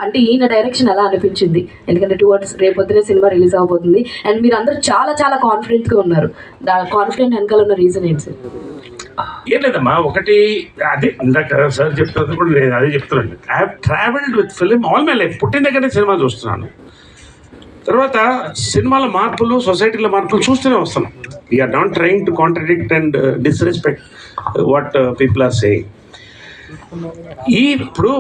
అంటే ఈయన డైరెక్షన్ ఎలా అనిపించింది? ఎందుకంటే టువర్డ్స్ రేపొద్దునే సినిమా రిలీజ్ అవబోతుంది అండ్ మీరు అందరూ చాలా చాలా కాన్ఫిడెంట్గా ఉన్నారు. కాన్ఫిడెంట్ వెనకాల ఉన్న రీజన్ ఏంటి సార్? ఏం లేదమ్మా, ఒకటి అదే ఇందాక సార్ చెప్తున్నది కూడా నేను అదే చెప్తున్నాను. I have travelled with film all my life. పుట్టిన దగ్గరే సినిమా చూస్తున్నాను. తర్వాత సినిమాల మార్పులు, సొసైటీల మార్పులు చూస్తూనే వస్తున్నాం. We're not trying to contradict and disrespect what people are saying. ఇప్పుడు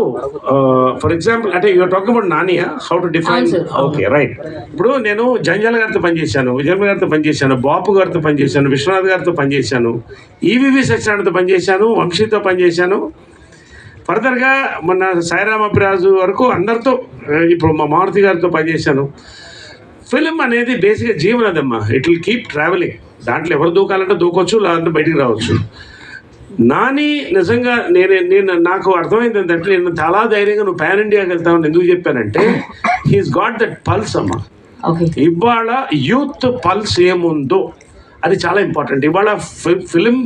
ఫర్ ఎగ్జాంపుల్ అంటే యూఆర్ టాకింగ్ అబౌట్ నానియా, how to define. Okay, right. ఇప్పుడు నేను జంజాల గారితో పనిచేశాను, విజయమ్మ గారితో పనిచేశాను, బాపు గారితో పనిచేశాను, విశ్వనాథ్ గారితో పనిచేశాను, ఈవీవి సత్యనారాయణతో పనిచేశాను, వంశీతో పనిచేశాను. ఫర్దర్గా మొన్న సాయిరామ్ అభిరాజు వరకు అందరితో, ఇప్పుడు మా మారుతి గారితో పనిచేశాను. ఫిలిం అనేది బేసిక్గా జీవనదమ్మా. It will keep travelling. దాంట్లో ఎవరు దూకాలంటే దూకొచ్చు, లేదంటే బయటికి రావచ్చు. నాని నిజంగా నేను నాకు అర్థమైంది ఏంటంటే, నేను చాలా ధైర్యంగా నువ్వు పాన్ ఇండియాకి వెళ్తామని ఎందుకు చెప్పానంటే, హీస్ గాట్ దట్ పల్స్ అమ్మా. ఇవాళ యూత్ పల్స్ ఏముందో అది చాలా ఇంపార్టెంట్. ఇవాళ ఫిలిం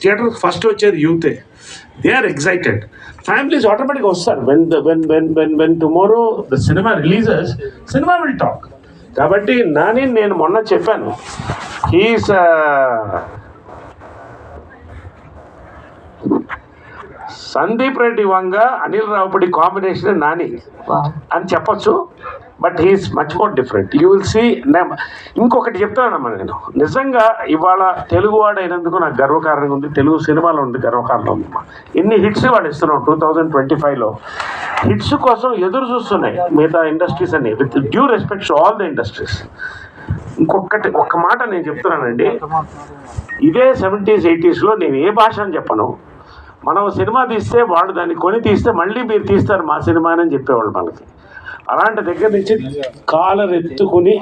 థియేటర్ ఫస్ట్ వచ్చేది యూతే. They are excited. ఫ్యామిలీస్ ఆటోమేటిక్గా వస్తారు. When tomorrow the cinema releases, cinema will talk. కాబట్టి నాని నేను మొన్న చెప్పాను, హీస్ సందీప్ రెడ్డి వంగ, అనిల్ రావుపూడి కాంబినేషన్ నాని అని చెప్పచ్చు. But he is much more different. You will see. ఇంకొకటి చెప్తానమ్మా, నేను నిజంగా ఇవాళ తెలుగువాడు అయినందుకు నాకు గర్వకారణంగా ఉంది. తెలుగు సినిమాలో ఉంది గర్వకారణం ఉందమ్మా. ఎన్ని హిట్స్ వాడు ఇస్తున్నాం 2025లో. హిట్స్ కోసం ఎదురు చూస్తున్నాయి మిగతా ఇండస్ట్రీస్ అన్ని, with due respect to all the industries. ఒక్క మాట నేను చెప్తున్నానండి, ఇదే 70s 80sలో నేను ఏ భాష అని చెప్పను, మనం సినిమా తీస్తే వాడు దాన్ని కొని తీస్తే మళ్ళీ మీరు తీస్తారు మా సినిమా అని చెప్పేవాళ్ళు మనకి. అలాంటి దగ్గర నుంచి కాలర్ ఎత్తుకుని